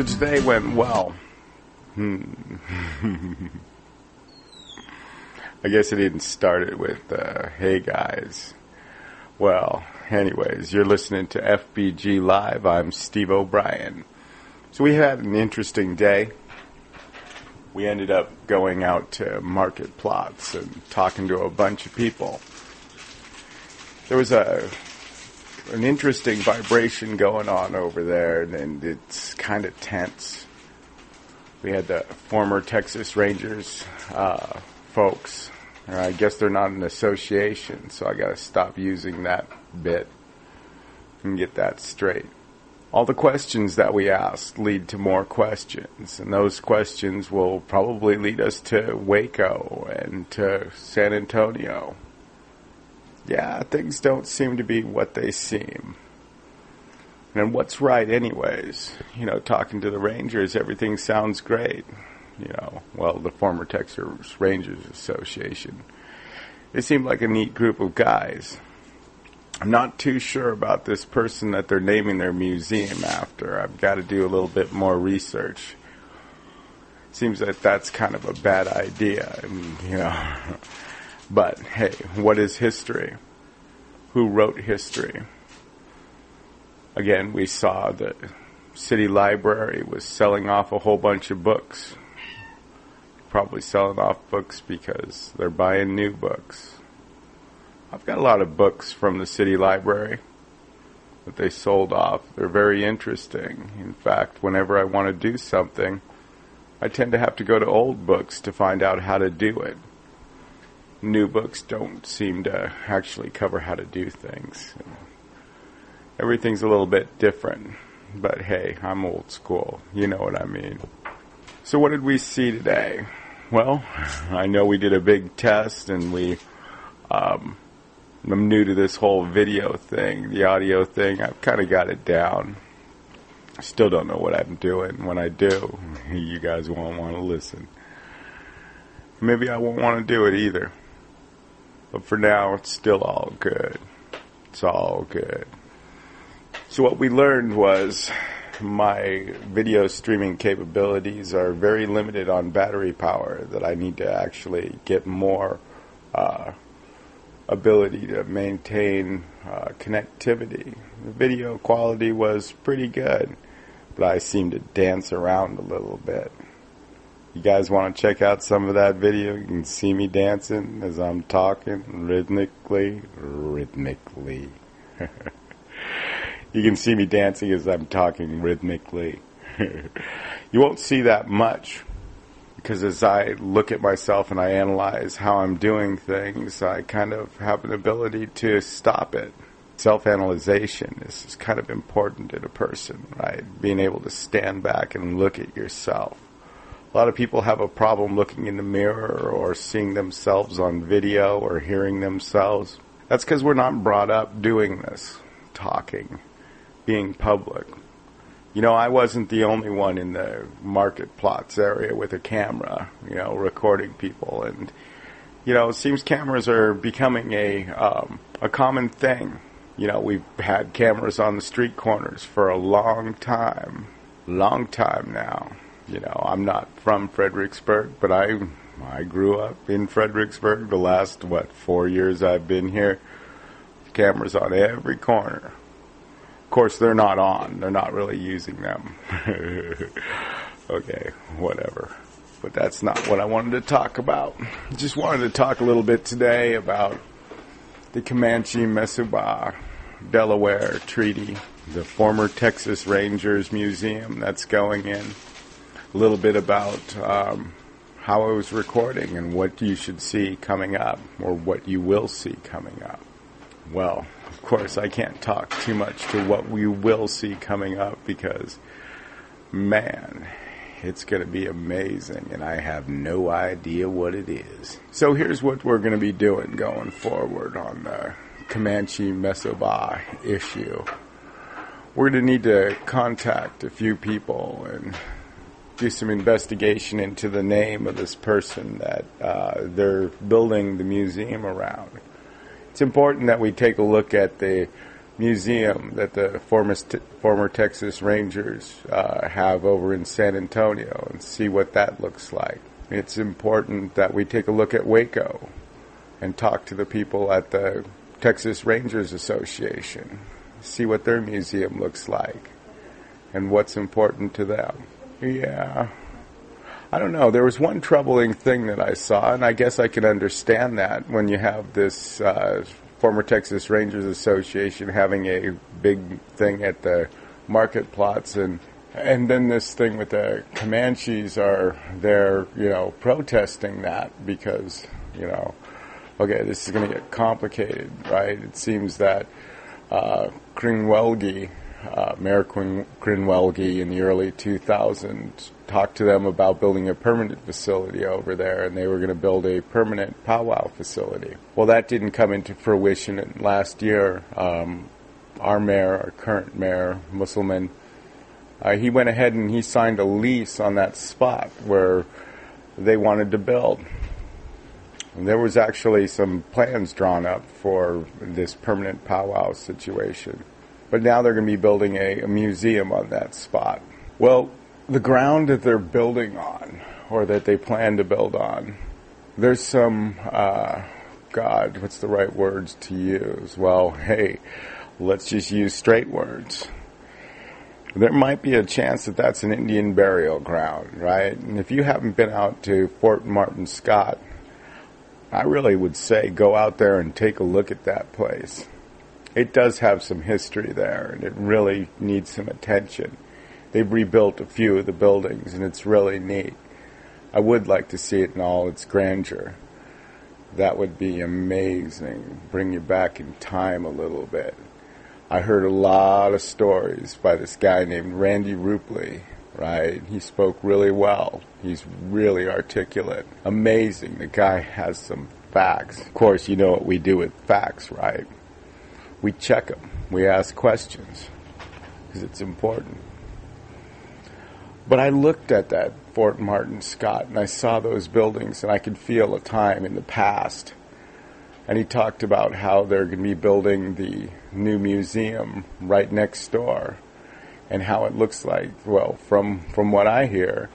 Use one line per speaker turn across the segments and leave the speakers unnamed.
So today went well. I guess I didn't start it with, hey guys. Well, anyways, you're listening to FBGlive. I'm Steve OBrien. So we had an interesting day. We ended up going out to market plotz and talking to a bunch of people. There was an interesting vibration going on over there, and it's kind of tense. We had the former Texas Rangers folks. I guess they're not an association, so I got to stop using that bit and get that straight. All the questions that we asked lead to more questions, and those questions will probably lead us to Waco and to San Antonio. Yeah, things don't seem to be what they seem. And what's right anyways? You know, talking to the Rangers, everything sounds great. You know, well, the former Texas Rangers Association. They seem like a neat group of guys. I'm not too sure about this person that they're naming their museum after. I've got to do a little bit more research. Seems that that's kind of a bad idea, and, you know. But, hey, what is history? Who wrote history? Again, we saw the city library was selling off a whole bunch of books. Probably selling off books because they're buying new books. I've got a lot of books from the city library that they sold off. They're very interesting. In fact, whenever I want to do something, I tend to have to go to old books to find out how to do it. New books don't seem to actually cover how to do things. Everything's a little bit different. But hey, I'm old school. You know what I mean. So what did we see today? Well, I know we did a big test, and I'm new to this whole video thing, the audio thing. I've kind of got it down. I still don't know what I'm doing. When I do, you guys won't want to listen. Maybe I won't want to do it either. But for now, it's still all good. It's all good. So what we learned was my video streaming capabilities are very limited on battery power, that I need to actually get more ability to maintain connectivity. The video quality was pretty good, but I seem to dance around a little bit. You guys want to check out some of that video? You can see me dancing as I'm talking rhythmically. You can see me dancing as I'm talking rhythmically. You won't see that much, because as I look at myself and I analyze how I'm doing things, I kind of have an ability to stop it. Self-analyzation is kind of important in a person, right? Being able to stand back and look at yourself. A lot of people have a problem looking in the mirror or seeing themselves on video or hearing themselves. That's because we're not brought up doing this, talking, being public. You know, I wasn't the only one in the market plotz area with a camera, you know, recording people. And, you know, it seems cameras are becoming a common thing. You know, we've had cameras on the street corners for a long time now. You know, I'm not from Fredericksburg, but I grew up in Fredericksburg. The last, 4 years I've been here. Cameras on every corner. Of course, they're not on. They're not really using them. Okay, whatever. But that's not what I wanted to talk about. Just wanted to talk a little bit today about the Comanche Mesubah, Delaware Treaty, the former Texas Rangers Museum that's going in. A little bit about how I was recording and what you should see coming up, or what you will see coming up. Well, of course, I can't talk too much to what we will see coming up because, man, it's going to be amazing, and I have no idea what it is. So here's what we're going to be doing going forward on the Comanche Mesubah issue. We're going to need to contact a few people and do some investigation into the name of this person that they're building the museum around. It's important that we take a look at the museum that the former Texas Rangers have over in San Antonio and see what that looks like. It's important that we take a look at Waco and talk to the people at the Texas Rangers Association, see what their museum looks like and what's important to them. Yeah. I don't know. There was one troubling thing that I saw, and I guess I can understand that when you have this former Texas Rangers Association having a big thing at the market plots, and then this thing with the Comanches are there, protesting that because, okay, this is going to get complicated, right? It seems that Mayor Krinwelge in the early 2000s talked to them about building a permanent facility over there, and they were going to build a permanent powwow facility. Well, that didn't come into fruition, and last year, our current mayor, Musselman, he went ahead and he signed a lease on that spot where they wanted to build. And there was actually some plans drawn up for this permanent powwow situation. But now they're going to be building a museum on that spot. Well, the ground that they're building on, or that they plan to build on, there's some, what's the right words to use? Well, hey, let's just use straight words. There might be a chance that that's an Indian burial ground, right? And if you haven't been out to Fort Martin Scott, I really would say go out there and take a look at that place. It does have some history there, and it really needs some attention. They've rebuilt a few of the buildings, and it's really neat. I would like to see it in all its grandeur. That would be amazing. Bring you back in time a little bit. I heard a lot of stories by this guy named Randy Rupley, right? He spoke really well. He's really articulate. Amazing. The guy has some facts. Of course, you know what we do with facts, right? We check them. We ask questions because it's important. But I looked at that Fort Martin Scott and I saw those buildings and I could feel a time in the past. And he talked about how they're going to be building the new museum right next door and how it looks like, well, from what I hear,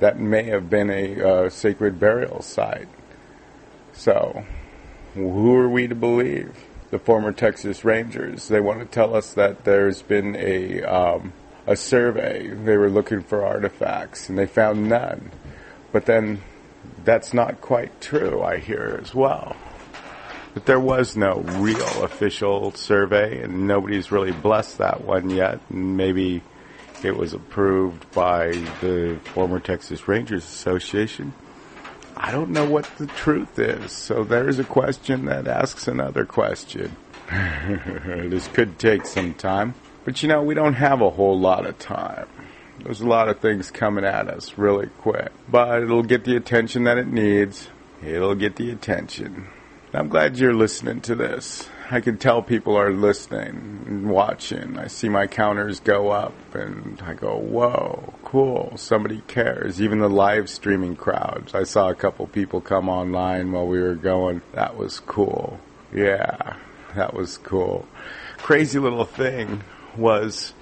that may have been a sacred burial site. So, who are we to believe? The former Texas Rangers. They want to tell us that there's been a survey. They were looking for artifacts, and they found none. But then that's not quite true, I hear, as well. But there was no real official survey, and nobody's really blessed that one yet. And maybe it was approved by the former Texas Rangers Association. I don't know what the truth is. So there's a question that asks another question. This could take some time. But we don't have a whole lot of time. There's a lot of things coming at us really quick. But it'll get the attention that it needs. It'll get the attention. I'm glad you're listening to this. I can tell people are listening and watching. I see my counters go up and I go, whoa, cool, somebody cares. Even the live streaming crowds. I saw a couple people come online while we were going. That was cool. Yeah, that was cool. Crazy little thing was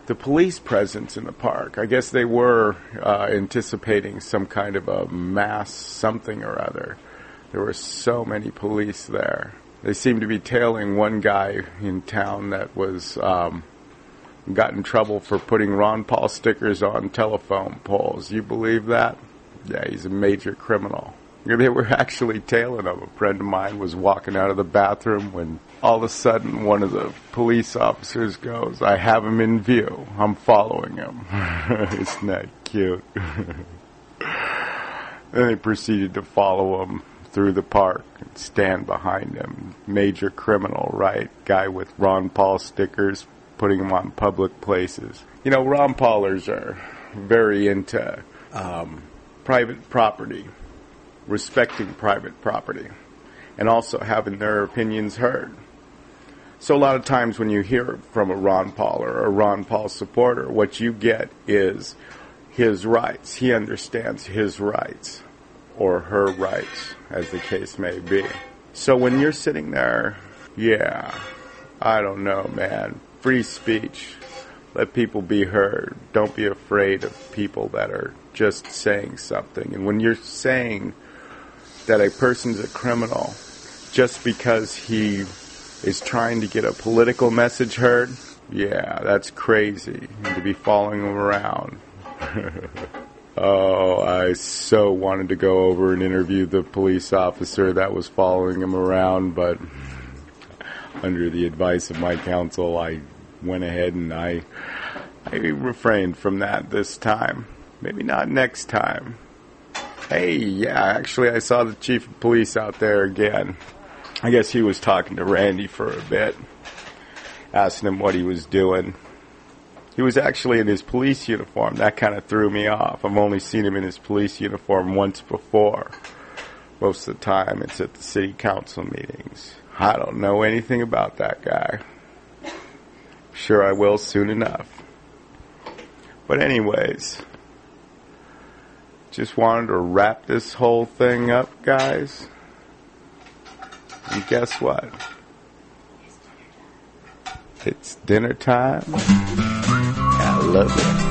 the police presence in the park. I guess they were anticipating some kind of a mass something or other. There were so many police there. They seemed to be tailing one guy in town that was got in trouble for putting Ron Paul stickers on telephone poles. You believe that? Yeah, he's a major criminal. They were actually tailing him. A friend of mine was walking out of the bathroom when all of a sudden one of the police officers goes, "I have him in view. I'm following him." Isn't that cute? Then they proceeded to follow him through the park and stand behind him. Major criminal, right? Guy with Ron Paul stickers, putting him on public places. Ron Paulers are very into private property, respecting private property, and also having their opinions heard. So a lot of times when you hear from a Ron Paul or a Ron Paul supporter, what you get is his rights. He understands his rights, or her rights, as the case may be. So when you're sitting there, yeah, I don't know, man. Free speech. Let people be heard. Don't be afraid of people that are just saying something. And when you're saying that a person's a criminal just because he is trying to get a political message heard, yeah, that's crazy. And to be following him around. Oh, I so wanted to go over and interview the police officer that was following him around, but under the advice of my counsel, I went ahead and I refrained from that this time. Maybe not next time. Hey, yeah, actually I saw the chief of police out there again. I guess he was talking to Randy for a bit, asking him what he was doing. He was actually in his police uniform. That kind of threw me off. I've only seen him in his police uniform once before. Most of the time it's at the city council meetings. I don't know anything about that guy. Sure I will soon enough. But anyways, just wanted to wrap this whole thing up, guys. And guess what? It's dinner time. I love it.